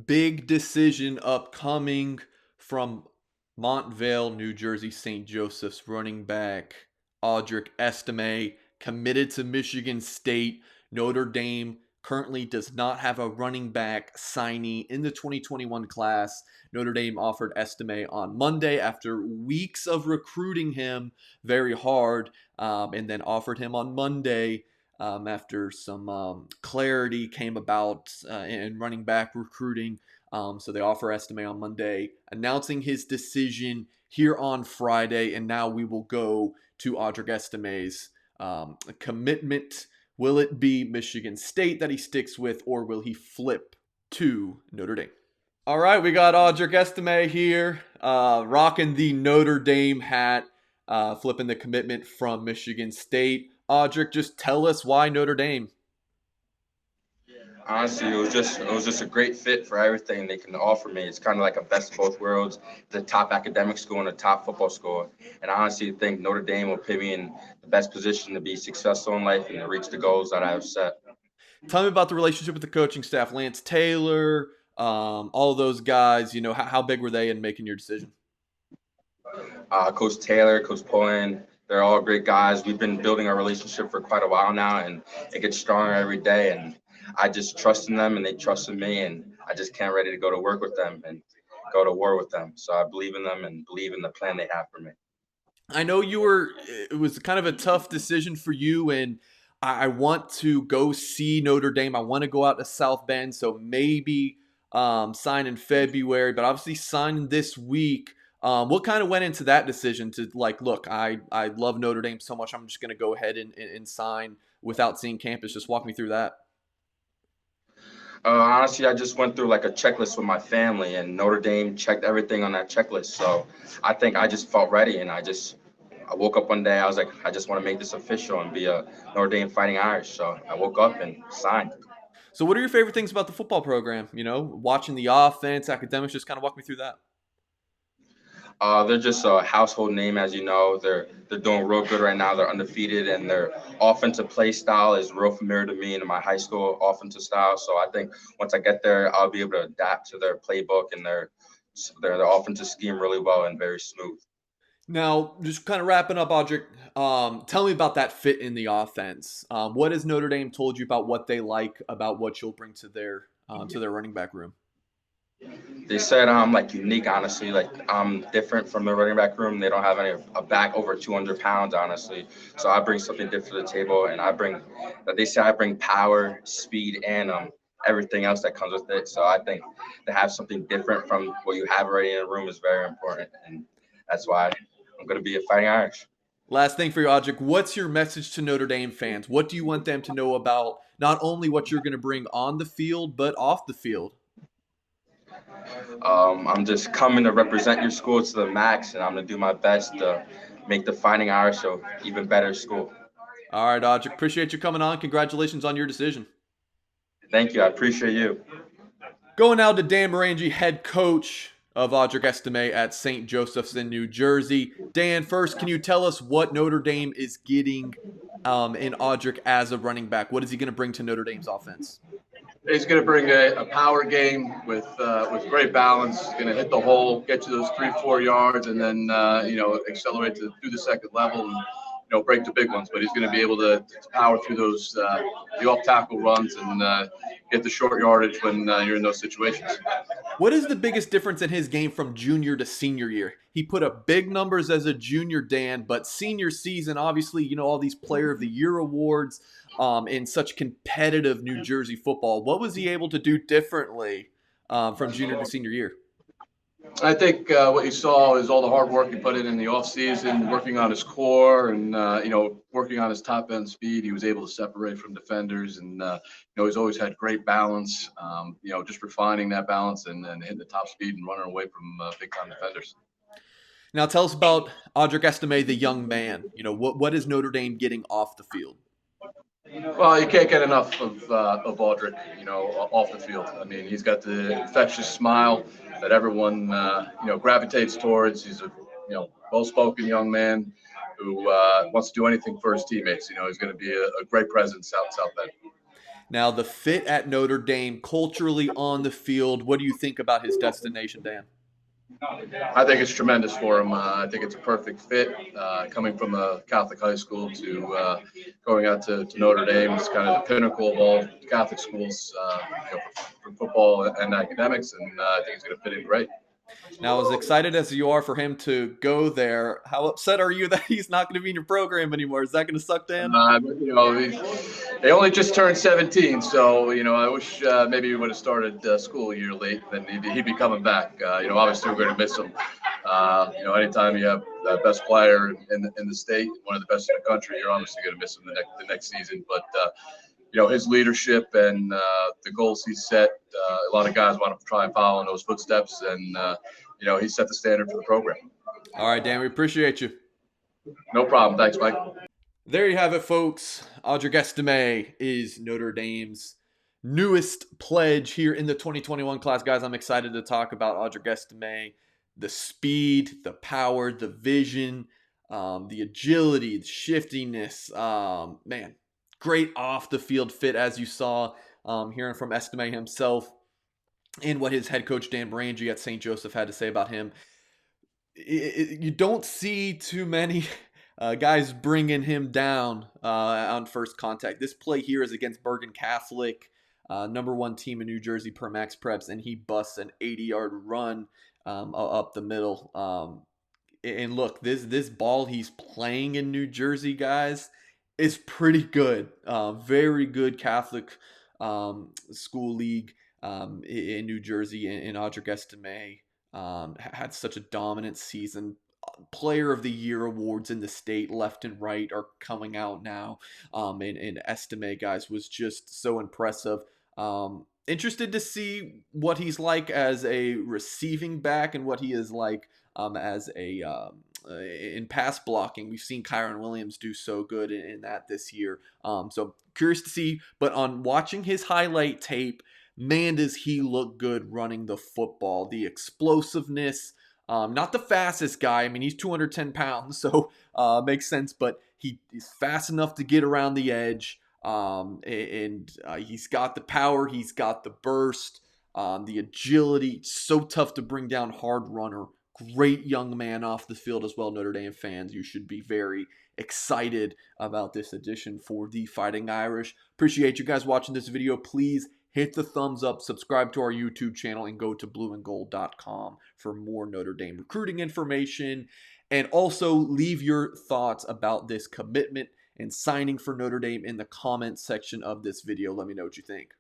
Big decision upcoming from Montvale, New Jersey, St. Joseph's running back Audric Estime committed to Michigan State. Notre Dame currently does not have a running back signee in the 2021 class. Notre Dame offered Estime on Monday after weeks of recruiting him very hard, and then offered him on Monday after some clarity came about in running back recruiting. So they offer Estime on Monday, announcing his decision here on Friday, and now we will go to Audric Estime's commitment. Will it be Michigan State that he sticks with, or will he flip to Notre Dame? All right, we got Audric Estime here, rocking the Notre Dame hat, flipping the commitment from Michigan State. Audric, just tell us why Notre Dame. Honestly, it was just a great fit for everything they can offer me. It's kind of like a best of both worlds, the top academic school and the top football school. And I honestly think Notre Dame will put me in the best position to be successful in life and to reach the goals that I have set. Tell me about the relationship with the coaching staff, Lance Taylor, all of those guys. How big were they in making your decision? Coach Taylor, Coach Pullen, they're all great guys. We've been building our relationship for quite a while now, and it gets stronger every day. And I just trust in them, and they trust in me, and I just can't ready to go to work with them and go to war with them. So I believe in them and believe in the plan they have for me. I know it was kind of a tough decision for you, and I want to go see Notre Dame. I want to go out to South Bend, so maybe sign in February, but obviously signing this week. What kind of went into that decision to like, look, I love Notre Dame so much, I'm just going to go ahead and sign without seeing campus? Just walk me through that. Honestly, I just went through like a checklist with my family, and Notre Dame checked everything on that checklist. So I think I just felt ready, and I woke up one day. I was like, I just want to make this official and be a Notre Dame Fighting Irish. So I woke up and signed. So, what are your favorite things about the football program? Watching the offense, academics. Just kind of walk me through that. They're just a household name, as you know. They're doing real good right now. They're undefeated, and their offensive play style is real familiar to me in my high school offensive style. So I think once I get there, I'll be able to adapt to their playbook and their offensive scheme really well and very smooth. Now, just kind of wrapping up, Audric, tell me about that fit in the offense. What has Notre Dame told you about what they like about what you'll bring to their running back room? They said I'm like unique, honestly. Like I'm different from the running back room. They don't have any a back over 200 pounds, honestly. So I bring something different to the table, and they say I bring power, speed, and everything else that comes with it. So I think to have something different from what you have already in a room is very important, and that's why I'm going to be a Fighting Irish. Last thing for you, Audric, what's your message to Notre Dame fans? What do you want them to know about not only what you're going to bring on the field, but off the field? I'm just coming to represent your school to the max, and I'm going to do my best to make the Fighting Irish a even better school. All right, Audric, appreciate you coming on. Congratulations on your decision. Thank you. I appreciate you. Going now to Dan Morangi, head coach of Audric Estime at St. Joseph's in New Jersey. Dan, first, can you tell us what Notre Dame is getting in Audric as a running back? What is he going to bring to Notre Dame's offense? He's going to bring a power game with great balance. He's going to hit the hole, get you those 3-4 yards, and then accelerate through the second level and break the big ones. But he's going to be able to power through those the off tackle runs and get the short yardage when you're in those situations. What is the biggest difference in his game from junior to senior year? He put up big numbers as a junior, Dan, but senior season, obviously, all these Player of the Year awards in such competitive New Jersey football. What was he able to do differently from junior to senior year? I think what you saw is all the hard work he put in the offseason, working on his core and, working on his top end speed. He was able to separate from defenders and, he's always had great balance, just refining that balance and hitting the top speed and running away from big time defenders. Now tell us about Audric Estime, the young man. What is Notre Dame getting off the field? Well, you can't get enough of Audric, off the field. I mean, he's got the infectious smile that everyone, gravitates towards. He's a, well-spoken young man who wants to do anything for his teammates. He's going to be a great presence out in South Bend. Now, the fit at Notre Dame, culturally on the field, what do you think about his destination, Dan? I think it's tremendous for him. I think it's a perfect fit. Coming from a Catholic high school to going out to Notre Dame is kind of the pinnacle of all Catholic schools for football and academics, and I think he's going to fit in great. Now, as excited as you are for him to go there, how upset are you that he's not going to be in your program anymore? Is that going to suck, Dan? They only just turned 17, so I wish maybe he would have started school a year late. Then he'd be coming back. Obviously we're going to miss him. Anytime you have the best player in the state, one of the best in the country, you're obviously going to miss him the next season. But his leadership and the goals he set, a lot of guys want to try and follow in those footsteps, and he set the standard for the program. All right, Dan, we appreciate you. No problem. Thanks, Mike. There you have it, folks. Audric Estime is Notre Dame's newest pledge here in the 2021 class. Guys, I'm excited to talk about Audric Estime. The speed, the power, the vision, the agility, the shiftiness. Man, great off the field fit, as you saw, hearing from Estime himself and what his head coach Dan Brangy at St. Joseph had to say about him. You don't see too many guys bringing him down on first contact. This play here is against Bergen Catholic, #1 team in New Jersey per Max Preps, and he busts an 80-yard run up the middle. And look, this ball he's playing in New Jersey, guys, is pretty good. Very good Catholic school league in New Jersey, and Audric Estime had such a dominant season. Player of the Year awards in the state left and right are coming out now. And Estime, guys, was just so impressive. Interested to see what he's like as a receiving back and what he is like as a in pass blocking. We've seen Kyron Williams do so good in that this year. So curious to see. But on watching his highlight tape, man, does he look good running the football. The explosiveness. Not the fastest guy. I mean, he's 210 pounds, so makes sense. But he's fast enough to get around the edge. And he's got the power. He's got the burst. The agility. So tough to bring down. Hard runner. Great young man off the field as well, Notre Dame fans. You should be very excited about this addition for the Fighting Irish. Appreciate you guys watching this video. Please hit the thumbs up, subscribe to our YouTube channel, and go to blueandgold.com for more Notre Dame recruiting information. And also leave your thoughts about this commitment and signing for Notre Dame in the comments section of this video. Let me know what you think.